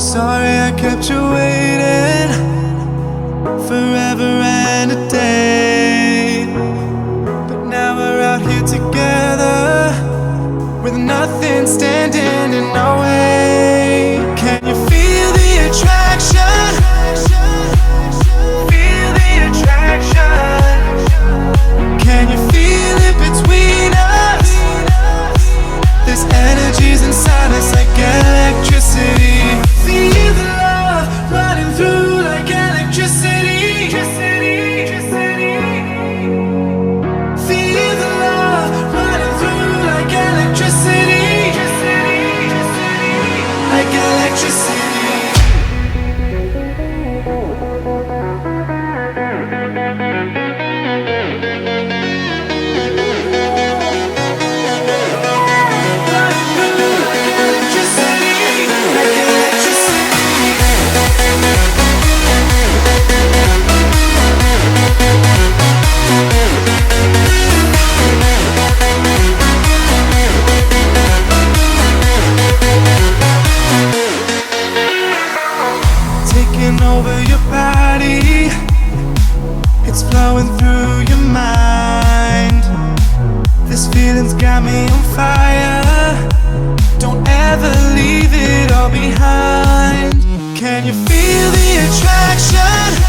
Sorry I kept you waiting forever and a day, but now we're out here together with nothing standing in our way. Can you feel the attraction? Feel the attraction. Can you feel it between us? This energy's inside us like electricity. Feel the love running through like electricity. Feel the love running through like electricity. Like electricity. Taking over your body, it's flowing through your mind. This feeling's got me on fire. Don't ever leave it all behind. Can you feel the attraction?